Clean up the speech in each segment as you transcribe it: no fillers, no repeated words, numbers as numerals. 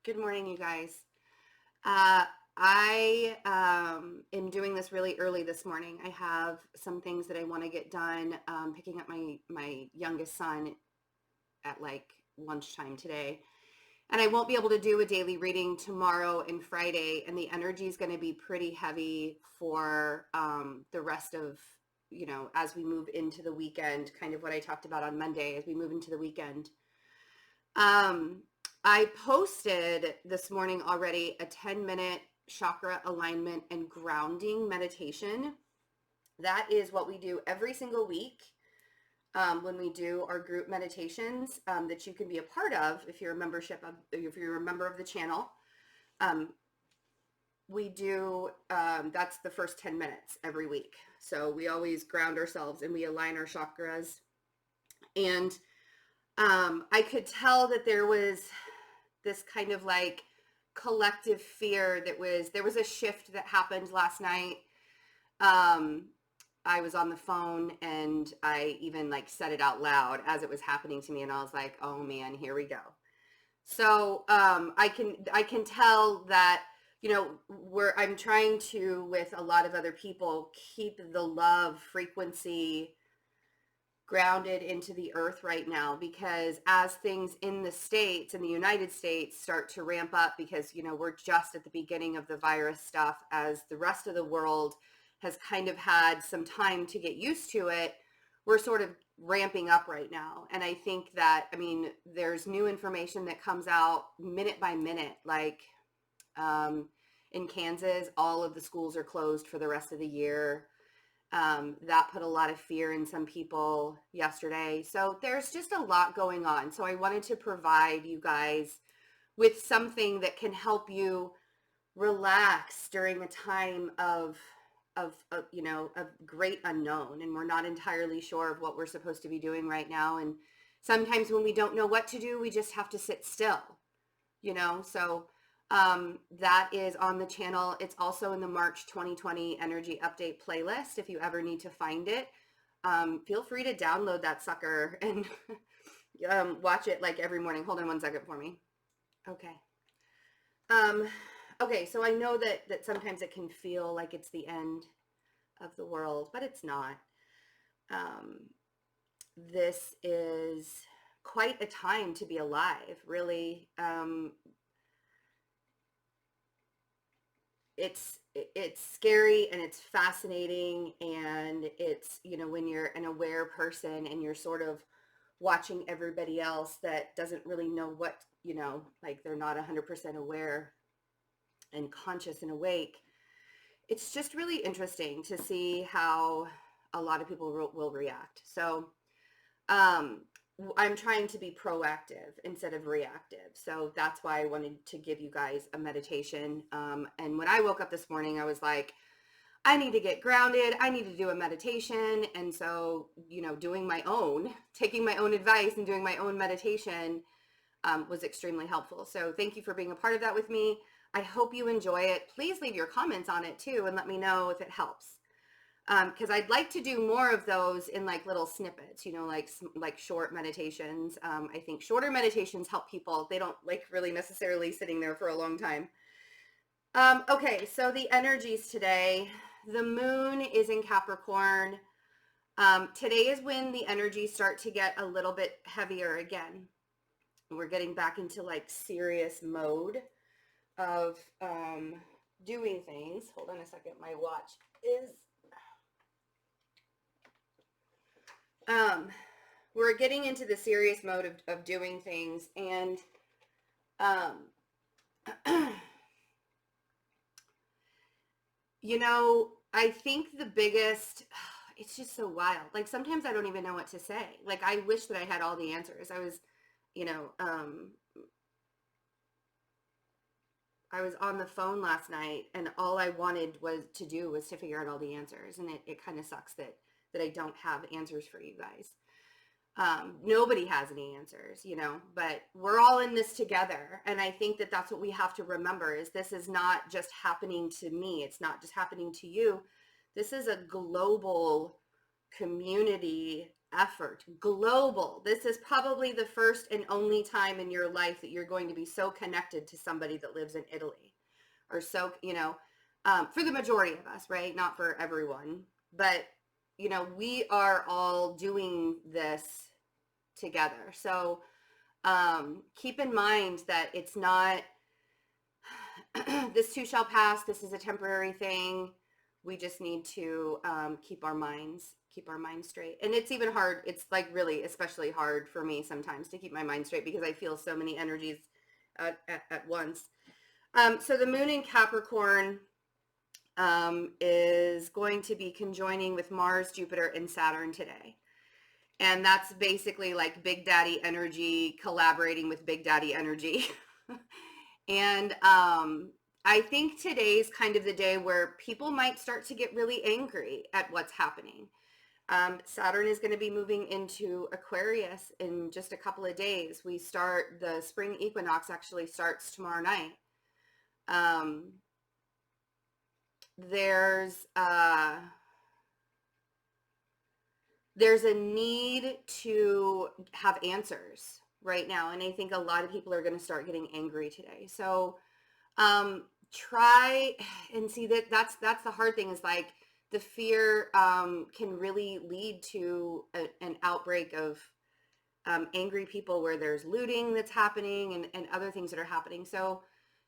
Good morning, you guys. I am doing this really early this morning. I have some things that I want to get done, picking up my youngest son at like lunchtime today. And I won't be able to do a daily reading tomorrow and Friday, and the energy is going to be pretty heavy for the rest of, as we move into the weekend, kind of what I talked about on Monday as we move into the weekend. I posted this morning already a 10-minute chakra alignment and grounding meditation. That is what we do every single week when we do our group meditations that you can be a part of if you're a member of the channel. We do, that's the first 10 minutes every week. So we always ground ourselves and we align our chakras. And I could tell that there was this kind of like collective fear there was a shift that happened last night. I was on the phone and I even like said it out loud as it was happening to me, and I was like, oh man, here we go. So I can tell that, I'm trying to, with a lot of other people, keep the love frequency grounded into the earth right now, because as things in the United States start to ramp up, because we're just at the beginning of the virus stuff, as the rest of the world has kind of had some time to get used to it, we're sort of ramping up right now. And I think that, there's new information that comes out minute by minute, like in Kansas, all of the schools are closed for the rest of the year. That put a lot of fear in some people yesterday. So there's just a lot going on. So I wanted to provide you guys with something that can help you relax during a time of great unknown. And we're not entirely sure of what we're supposed to be doing right now. And sometimes when we don't know what to do, we just have to sit still, so that is on the channel. It's also in the March 2020 energy update playlist. If you ever need to find it, feel free to download that sucker and watch it like every morning. Hold on one second for me. Okay. Okay, so I know that sometimes it can feel like it's the end of the world, but it's not. This is quite a time to be alive, really. It's scary and it's fascinating, and it's, when you're an aware person and you're sort of watching everybody else that doesn't really know what, like they're not 100% aware and conscious and awake, it's just really interesting to see how a lot of people will react. So I'm trying to be proactive instead of reactive. So that's why I wanted to give you guys a meditation. And when I woke up this morning, I was like, I need to get grounded. I need to do a meditation. And so, taking my own advice and doing my own meditation was extremely helpful. So thank you for being a part of that with me. I hope you enjoy it. Please leave your comments on it too, and let me know if it helps. Because I'd like to do more of those in like little snippets, like short meditations. I think shorter meditations help people. They don't like really necessarily sitting there for a long time. Okay, so the energies today, the moon is in Capricorn. Today is when the energies start to get a little bit heavier again. We're getting back into like serious mode of doing things. Hold on a second, my watch is... we're getting into the serious mode of doing things, and I think the biggest, it's just so wild. Like sometimes I don't even know what to say. Like I wish that I had all the answers. I was on the phone last night, and all I wanted was to figure out all the answers. And it kind of sucks that I don't have answers for you guys. Nobody has any answers, but we're all in this together. And I think that that's what we have to remember, is this is not just happening to me. It's not just happening to you. This is a global community effort, global. This is probably the first and only time in your life that you're going to be so connected to somebody that lives in Italy, or so, for the majority of us, right? Not for everyone, but we are all doing this together. So keep in mind that it's not, this too shall pass. This is a temporary thing. We just need to keep our minds straight. And it's even hard. It's like really especially hard for me sometimes to keep my mind straight because I feel so many energies at once. So the moon in Capricorn is going to be conjoining with Mars, Jupiter, and Saturn today. And that's basically like Big Daddy energy collaborating with Big Daddy energy. And I think today's kind of the day where people might start to get really angry at what's happening. Saturn is going to be moving into Aquarius in just a couple of days. The spring equinox actually starts tomorrow night. There's a need to have answers right now. And I think a lot of people are going to start getting angry today. So try and see that's the hard thing, is like the fear can really lead to an outbreak of angry people where there's looting that's happening and other things that are happening. So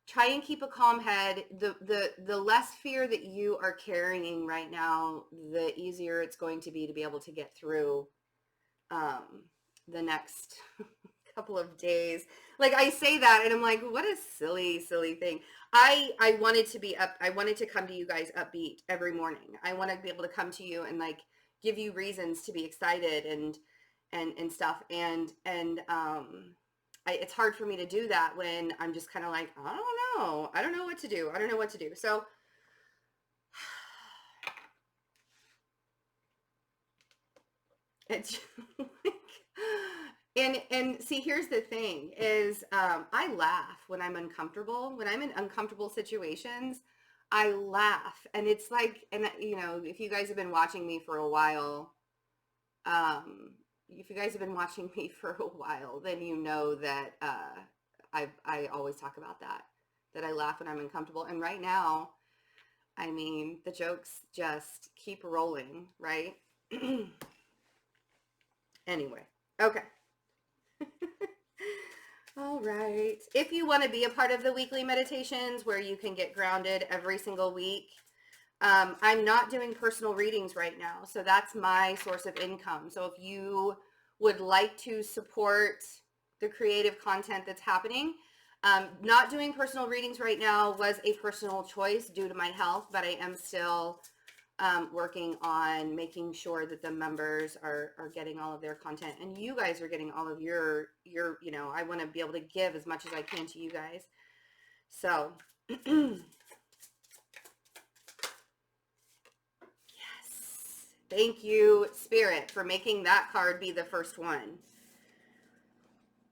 try and keep a calm head. The less fear that you are carrying right now, the easier it's going to be able to get through the next couple of days. Like I say that and I'm like, what a silly thing. I wanted to be up. I wanted to come to you guys upbeat every morning. I want to be able to come to you and like give you reasons to be excited and stuff. And it's hard for me to do that when I'm just kind of like, I don't know what to do. I don't know what to do. So it's and see, here's the thing is, I laugh when I'm uncomfortable. When I'm in uncomfortable situations, I laugh. And it's like, and if you guys have been watching me for a while, then you know that I always talk about that I laugh when I'm uncomfortable. And right now, I mean, the jokes just keep rolling, right? Anyway, okay. All right. If you want to be a part of the weekly meditations where you can get grounded every single week, I'm not doing personal readings right now. So that's my source of income. So if you would like to support the creative content that's happening, not doing personal readings right now was a personal choice due to my health, but I am still working on making sure that the members are getting all of their content and you guys are getting all of your I want to be able to give as much as I can to you guys. So yes, thank you, Spirit, for making that card be the first one.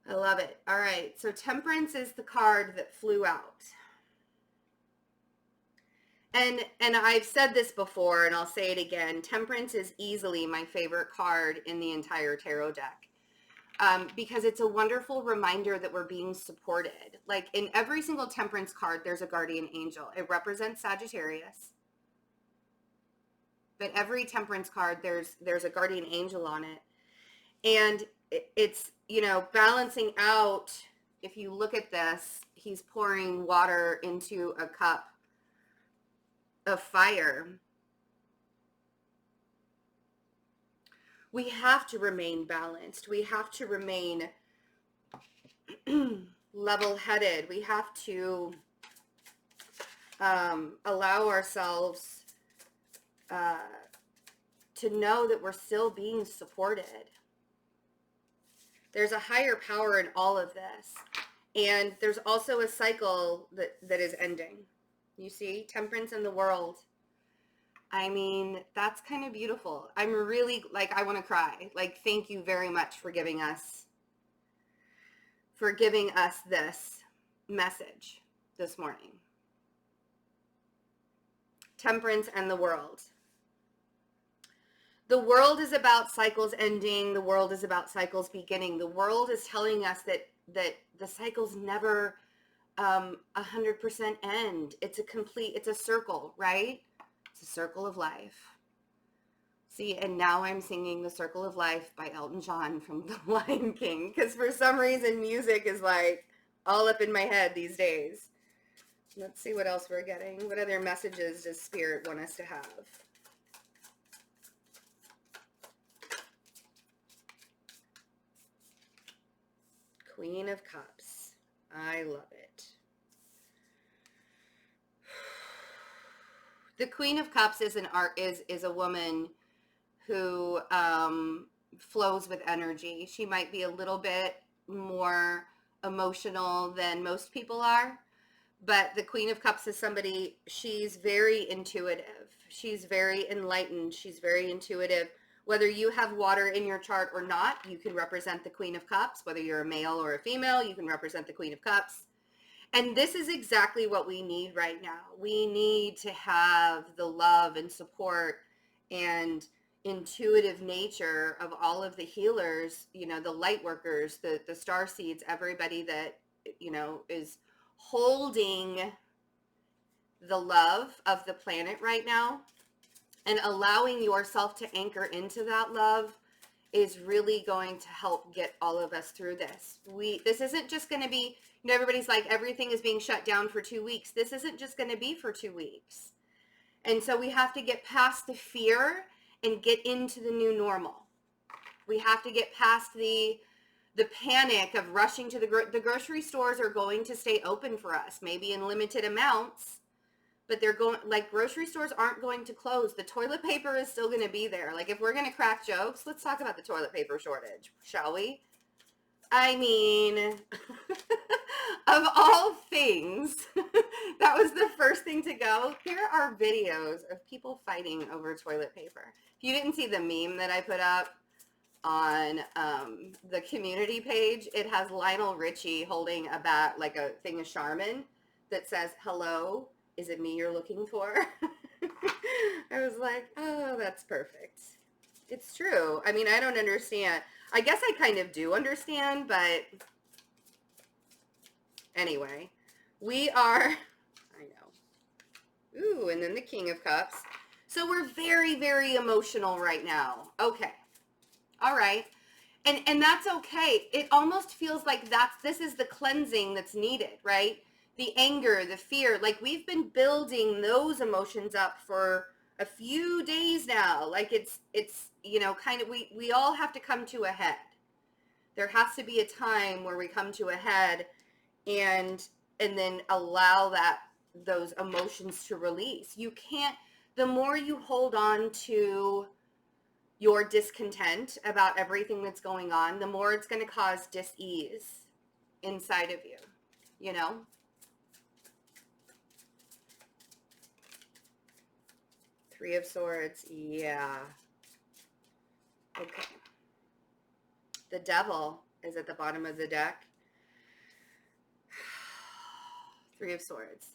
I love it. All right, so Temperance is the card that flew out. And I've said this before, and I'll say it again. Temperance is easily my favorite card in the entire tarot deck, because it's a wonderful reminder that we're being supported. Like in every single Temperance card, there's a guardian angel. It represents Sagittarius. But every Temperance card, there's a guardian angel on it. And it's, balancing out. If you look at this, he's pouring water into a cup of fire. We have to remain balanced. We have to remain level-headed. We have to allow ourselves to know that we're still being supported. There's a higher power in all of this. And there's also a cycle that is ending. You see, Temperance in the World. I mean, that's kind of beautiful. I'm really, I want to cry. Thank you very much for giving us this message this morning. Temperance and the World. The world is about cycles ending. The world is about cycles beginning. The world is telling us that the cycles never 100% end. It's a circle, right? It's a circle of life. See, and now I'm singing The Circle of Life by Elton John from The Lion King, because for some reason music is like all up in my head these days. Let's see what else we're getting. What other messages does Spirit want us to have? Queen of Cups. I love it. The Queen of Cups is a woman who flows with energy. She might be a little bit more emotional than most people are, but the Queen of Cups is somebody, she's very intuitive. She's very enlightened. She's very intuitive. Whether you have water in your chart or not, you can represent the Queen of Cups. Whether you're a male or a female, you can represent the Queen of Cups. And this is exactly what we need right now. We need to have the love and support and intuitive nature of all of the healers, you know, the light workers, the star seeds, everybody that, you know, is holding the love of the planet right now and allowing yourself to anchor into that love is really going to help get all of us through this. This isn't just going to be, you know, everybody's like, everything is being shut down for 2 weeks. This isn't just going to be for 2 weeks. And so we have to get past the fear and get into the new normal. We have to get past the panic of rushing to the grocery stores are going to stay open for us, maybe in limited amounts, but they're going, like, grocery stores aren't going to close. The toilet paper is still going to be there. Like, if we're going to crack jokes, let's talk about the toilet paper shortage, shall we? I mean, of all things, that was the first thing to go. Here are videos of people fighting over toilet paper. If you didn't see the meme that I put up on the community page, it has Lionel Richie holding a bat, like a thing of Charmin that says, "Hello, is it me you're looking for?" I was like, oh, that's perfect. It's true. I mean, I don't understand. I guess I kind of do understand, but anyway, we are, I know. Ooh, and then the King of Cups. So we're very, very emotional right now. Okay. All right. And that's okay. It almost feels like this is the cleansing that's needed, right? The anger, the fear, like we've been building those emotions up for a few days now. Like it's, you know, kind of, we all have to come to a head. There has to be a time where we come to a head and then allow those emotions to release. You can't, the more you hold on to your discontent about everything that's going on, the more it's going to cause dis-ease inside of you, you know? Three of Swords, yeah. Okay. The Devil is at the bottom of the deck. Three of Swords.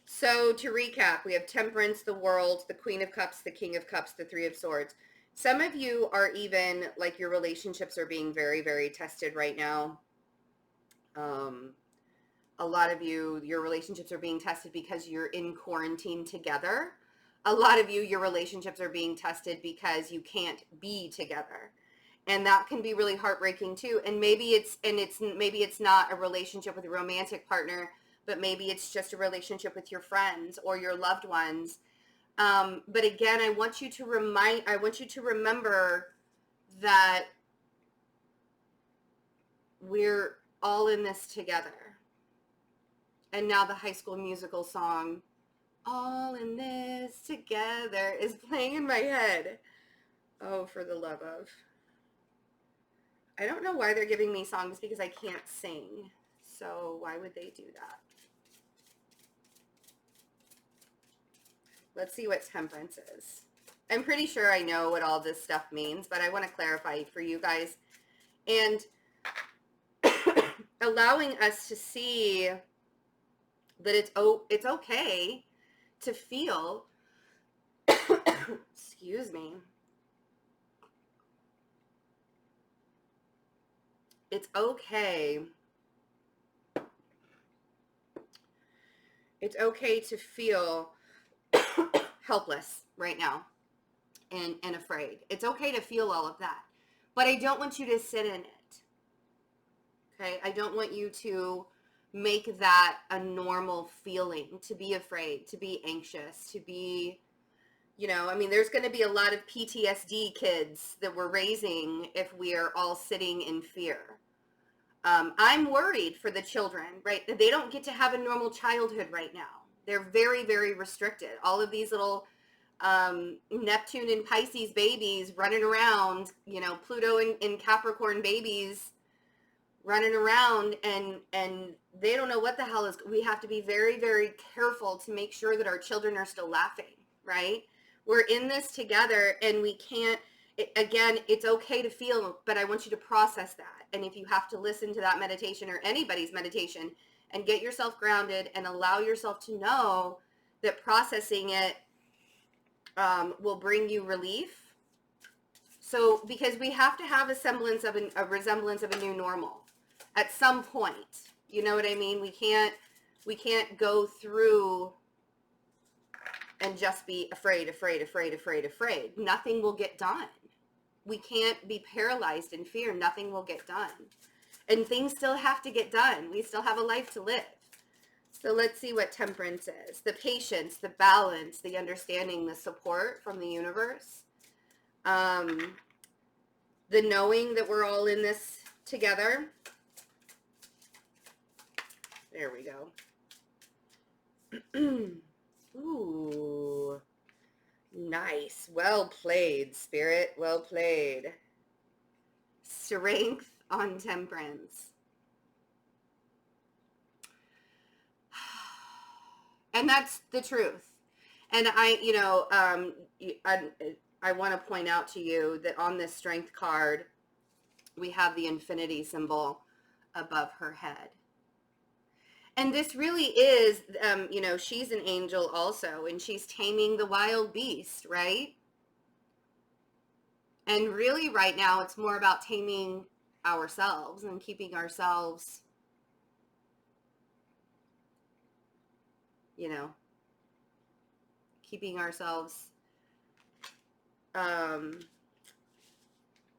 So to recap, we have Temperance, the World, the Queen of Cups, the King of Cups, the Three of Swords. Some of you are even, like, your relationships are being very, very tested right now. A lot of you, your relationships are being tested because you're in quarantine together. A lot of you, your relationships are being tested because you can't be together. And that can be really heartbreaking too. And maybe it's not a relationship with a romantic partner, but maybe it's just a relationship with your friends or your loved ones. But again, I want you to remember that we're all in this together. And now the High School Musical song, "All in This Together," is playing in my head. Oh, for the love of. I don't know why they're giving me songs because I can't sing. So why would they do that? Let's see what Temperance is. I'm pretty sure I know what all this stuff means, but I want to clarify for you guys. And allowing us to see that it's okay to feel, excuse me, it's okay. It's okay to feel helpless right now and afraid. It's okay to feel all of that. But I don't want you to sit in it. Okay? I don't want you to make that a normal feeling, to be afraid, to be anxious, to be, you know, I mean, there's going to be a lot of PTSD kids that we're raising if we are all sitting in fear. I'm worried for the children, right? They don't get to have a normal childhood right now. They're very, very restricted. All of these little Neptune and Pisces babies running around, you know, Pluto and Capricorn babies running around, and they don't know what the hell is. We have to be very, very careful to make sure that our children are still laughing, right? We're in this together, and we can't, again, it's okay to feel, but I want you to process that. And if you have to listen to that meditation or anybody's meditation and get yourself grounded and allow yourself to know that processing it will bring you relief. So, because we have to have a semblance of a resemblance of a new normal at some point. You know what I mean? We can't go through and just be afraid. Nothing will get done. We can't be paralyzed in fear. Nothing will get done. And things still have to get done. We still have a life to live. So let's see what temperance is. The patience, the balance, the understanding, the support from the universe. The knowing that we're all in this together. There we go. Ooh. Nice. Well played, Spirit. Well played. Strength on temperance. And that's the truth. And I want to point out to you that on this strength card, we have the infinity symbol above her head. And this really is, she's an angel also, and she's taming the wild beast, right? And really right now, it's more about taming ourselves and keeping ourselves,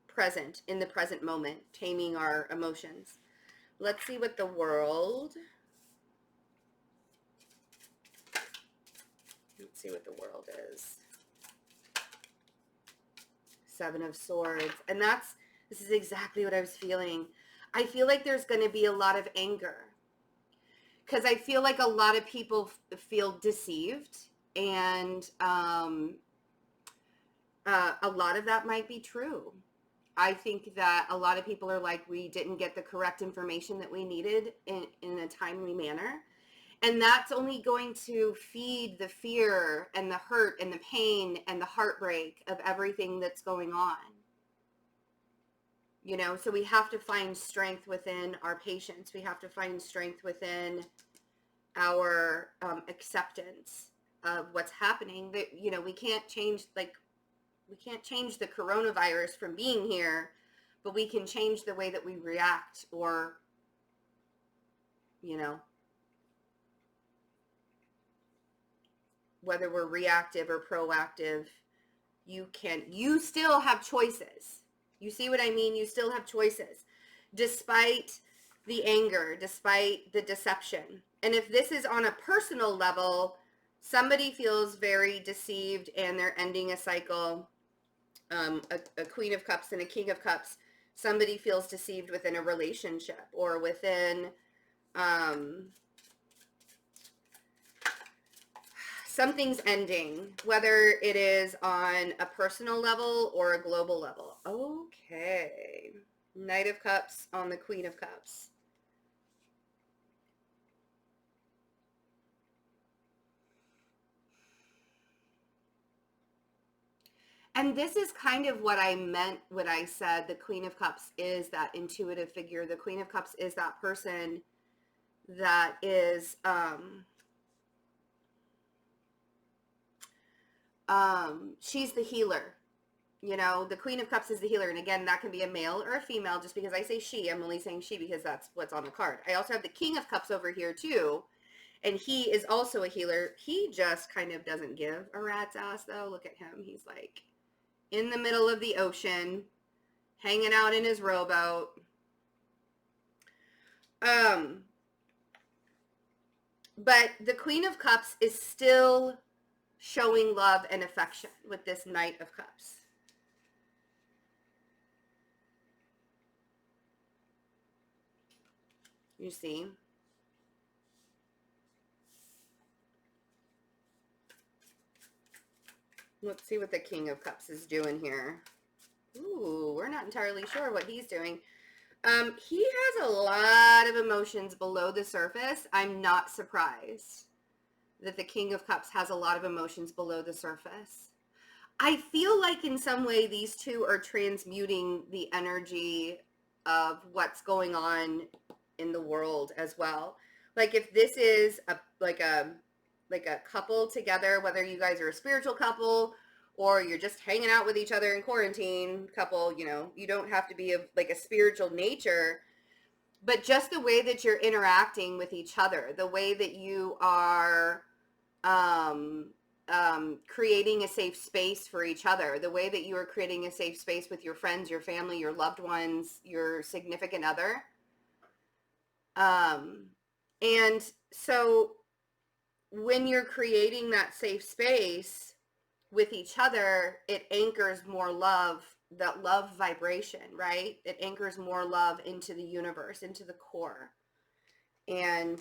present, in the present moment, taming our emotions. Let's see what the world... Let's see what the world is. Seven of Swords. And this is exactly what I was feeling. I feel like there's going to be a lot of anger. Because I feel like a lot of people feel deceived. And a lot of that might be true. I think that a lot of people are like, we didn't get the correct information that we needed in a timely manner. And that's only going to feed the fear and the hurt and the pain and the heartbreak of everything that's going on. So we have to find strength within our patience. We have to find strength within our acceptance of what's happening. That, we can't change, we can't change the coronavirus from being here, but we can change the way that we react, or, whether we're reactive or proactive. You still have choices. You see what I mean? You still have choices, despite the anger, despite the deception. And if this is on a personal level, somebody feels very deceived and they're ending a cycle, a Queen of Cups and a King of Cups. Somebody feels deceived within a relationship or within, something's ending, whether it is on a personal level or a global level. Okay. Knight of Cups on the Queen of Cups. And this is kind of what I meant when I said the Queen of Cups is that intuitive figure. The Queen of Cups is that person that is, she's the healer. You know, the Queen of Cups is the healer. And again, that can be a male or a female. Just because I say she, I'm only saying she because that's what's on the card. I also have the King of Cups over here too. And he is also a healer. He just kind of doesn't give a rat's ass though. Look at him. He's like in the middle of the ocean, hanging out in his rowboat. But the Queen of Cups is still showing love and affection with this Knight of Cups. You see? Let's see what the King of Cups is doing here. Ooh, we're not entirely sure what he's doing. He has a lot of emotions below the surface. I'm not surprised that the King of Cups has a lot of emotions below the surface. I feel like in some way these two are transmuting the energy of what's going on in the world as well. Like if this is like a couple together, whether you guys are a spiritual couple or you're just hanging out with each other in quarantine couple, you know, you don't have to be of like a spiritual nature, but just the way that you're interacting with each other, the way that you are creating a safe space for each other, the way that you are creating a safe space with your friends, your family, your loved ones, your significant other. And so when you're creating that safe space with each other, it anchors more love, that love vibration, right? It anchors more love into the universe, into the core. And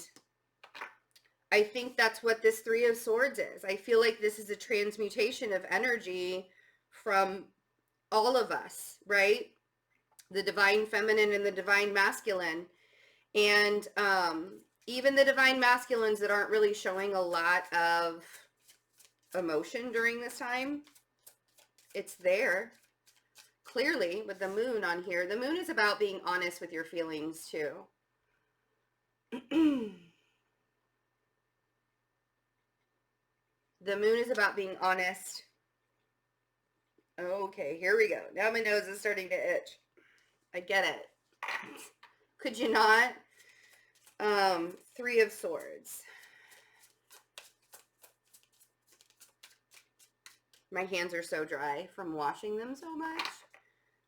I think that's what this Three of Swords is. I feel like this is a transmutation of energy from all of us, right? The divine feminine and the divine masculine. And even the divine masculines that aren't really showing a lot of emotion during this time, it's there. Clearly, with the moon on here. The moon is about being honest with your feelings, too. The moon is about being honest. Okay, here we go. Now my nose is starting to itch. I get it. Could you not? Three of Swords. My hands are so dry from washing them so much.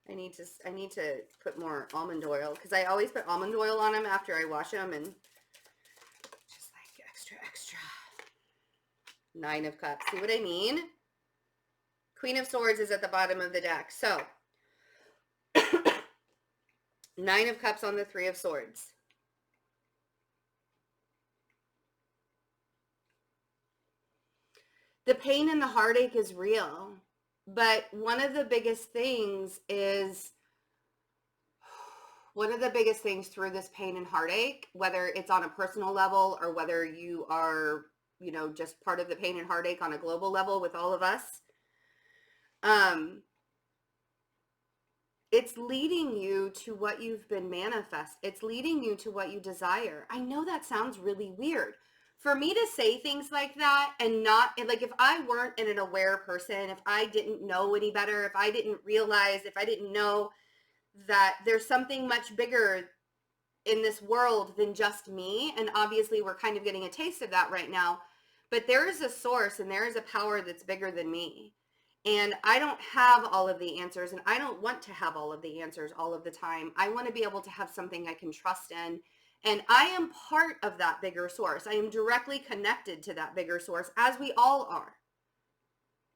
I need to put more almond oil because I always put almond oil on them after I wash them, and just like extra. Nine of Cups. See what I mean? Queen of Swords is at the bottom of the deck. So, Nine of Cups on the Three of Swords. The pain and the heartache is real. But one of the biggest things through this pain and heartache, whether it's on a personal level or whether you are, you know, just part of the pain and heartache on a global level with all of us, it's leading you to what you've been manifest. It's leading you to what you desire. I know that sounds really weird. For me to say things like that and not, like if I weren't an aware person, if I didn't know any better, if I didn't realize, if I didn't know that there's something much bigger in this world than just me, and obviously we're kind of getting a taste of that right now, but there is a source and there is a power that's bigger than me. And I don't have all of the answers, and I don't want to have all of the answers all of the time. I want to be able to have something I can trust in. And I am part of that bigger source. I am directly connected to that bigger source, as we all are,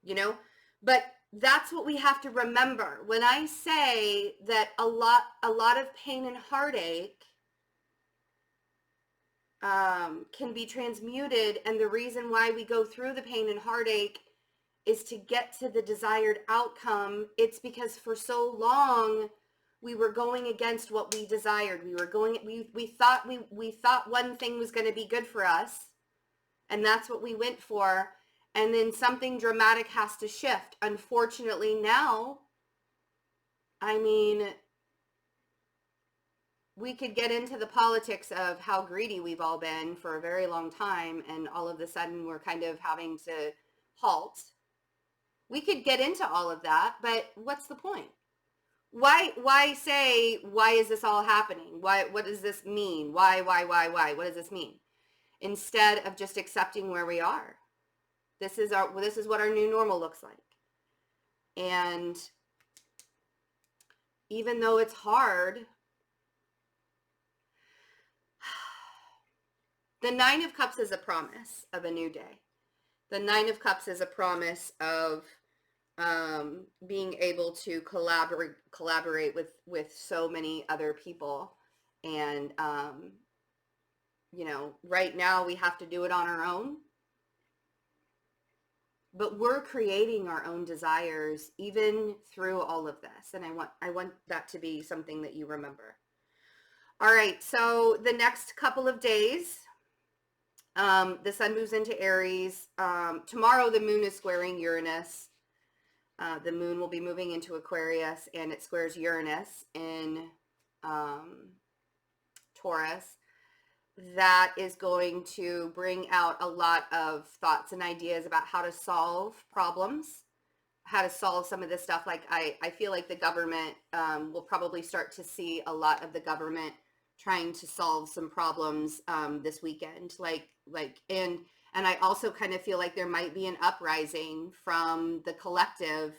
you know, but that's what we have to remember. When I say that a lot of pain and heartache can be transmuted, and the reason why we go through the pain and heartache is to get to the desired outcome. It's because for so long we were going against what we desired. We thought one thing was going to be good for us, and that's what we went for. And then something dramatic has to shift. Unfortunately now, I mean, we could get into the politics of how greedy we've all been for a very long time, and all of a sudden we're kind of having to halt. We could get into all of that, but what's the point? Why say, why is this all happening? What does this mean? Why? What does this mean? Instead of just accepting where we are. This is what our new normal looks like. And even though it's hard, the Nine of Cups is a promise of a new day. The Nine of Cups is a promise of being able to collaborate with so many other people. And, you know, right now we have to do it on our own. But we're creating our own desires even through all of this. And I want that to be something that you remember. All right, so the next couple of days, the sun moves into Aries. Tomorrow the moon is squaring Uranus. The moon will be moving into Aquarius, and it squares Uranus in Taurus. That is going to bring out a lot of thoughts and ideas about how to solve problems, how to solve some of this stuff. Like I feel like the government will probably start to see a lot of the government trying to solve some problems this weekend. And I also kind of feel like there might be an uprising from the collective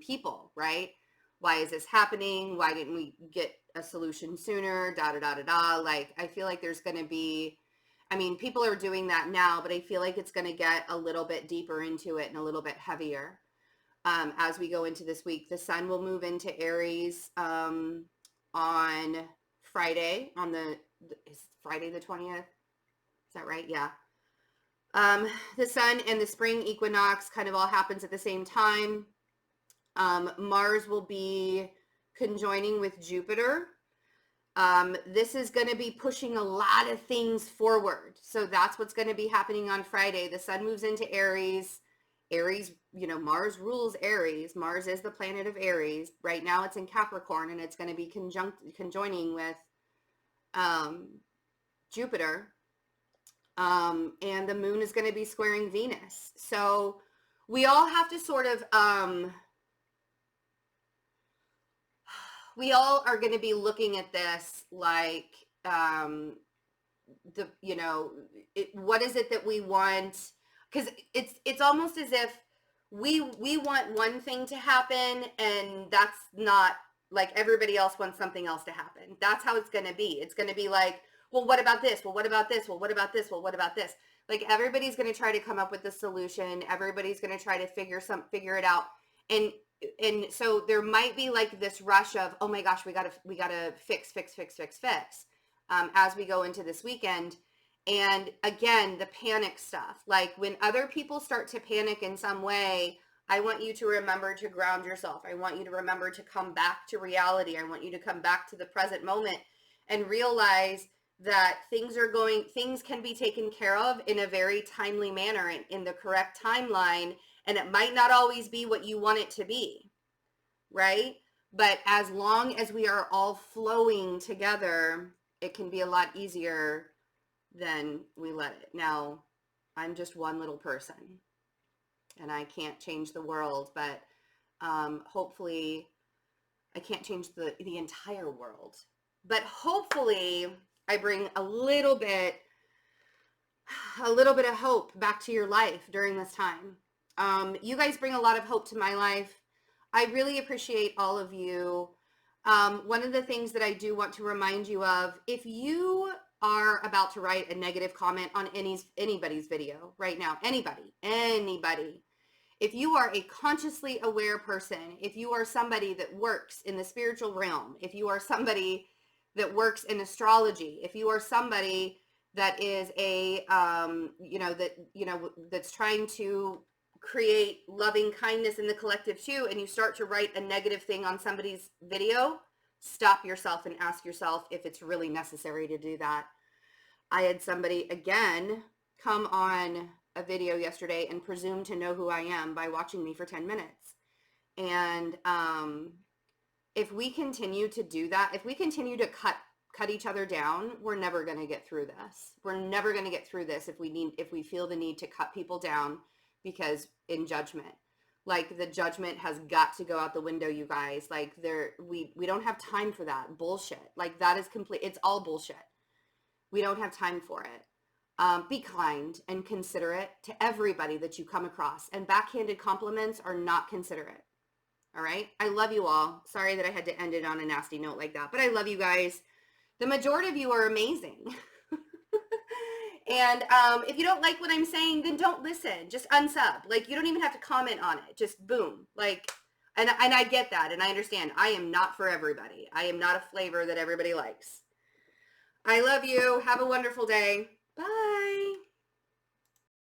people, right? Why is this happening? Why didn't we get a solution sooner? Like, I feel like there's going to be, I mean, people are doing that now, but I feel like it's going to get a little bit deeper into it and a little bit heavier as we go into this week. The sun will move into Aries on Friday, is Friday the 20th? Is that right? Yeah. The sun and the spring equinox kind of all happens at the same time. Mars will be conjoining with Jupiter. This is going to be pushing a lot of things forward. So that's what's going to be happening on Friday. The sun moves into Aries. Aries, you know, Mars rules Aries. Mars is the planet of Aries. Right now it's in Capricorn, and it's going to be conjoining with Jupiter. And the moon is going to be squaring Venus. So we all have to sort of, we all are going to be looking at this like, what is it that we want? Because it's almost as if we want one thing to happen, and that's not, like, everybody else wants something else to happen. That's how it's going to be. It's going to be like, well, what about this? Well, what about this? Well, what about this? Well, what about this? Like, everybody's going to try to come up with a solution. Everybody's going to try to figure it out. And so there might be like this rush of, oh my gosh, we gotta fix as we go into this weekend. And again, the panic stuff, like when other people start to panic in some way, I want you to remember to ground yourself. I want you to remember to come back to reality. I want you to come back to the present moment and realize that things can be taken care of in a very timely manner, in the correct timeline. And it might not always be what you want it to be, right? But as long as we are all flowing together, it can be a lot easier than we let it. Now, I'm just one little person, and I can't change the world, but hopefully I can't change the entire world. But hopefully I bring a little bit of hope back to your life during this time. You guys bring a lot of hope to my life. I really appreciate all of you. One of the things that I do want to remind you of, if you are about to write a negative comment on anybody's video right now, anybody, if you are a consciously aware person, if you are somebody that works in the spiritual realm, if you are somebody that works in astrology, if you are somebody that is that's trying to create loving kindness in the collective too, and you start to write a negative thing on somebody's video, stop yourself and ask yourself if it's really necessary to do that. I had somebody again come on a video yesterday and presume to know who I am by watching me for 10 minutes. And if we continue to do that, if we continue to cut each other down, we're never going to get through this. We're never going to get through this if we feel the need to cut people down because in judgment. Like the judgment has got to go out the window, you guys. Like we don't have time for that bullshit. Like that is complete. It's all bullshit. We don't have time for it. Be kind and considerate to everybody that you come across. And backhanded compliments are not considerate. All right. I love you all. Sorry that I had to end it on a nasty note like that, but I love you guys. The majority of you are amazing. And if you don't like what I'm saying, then don't listen. Just unsub. Like you don't even have to comment on it. Just boom. Like, and I get that, and I understand. I am not for everybody. I am not a flavor that everybody likes. I love you. Have a wonderful day. Bye.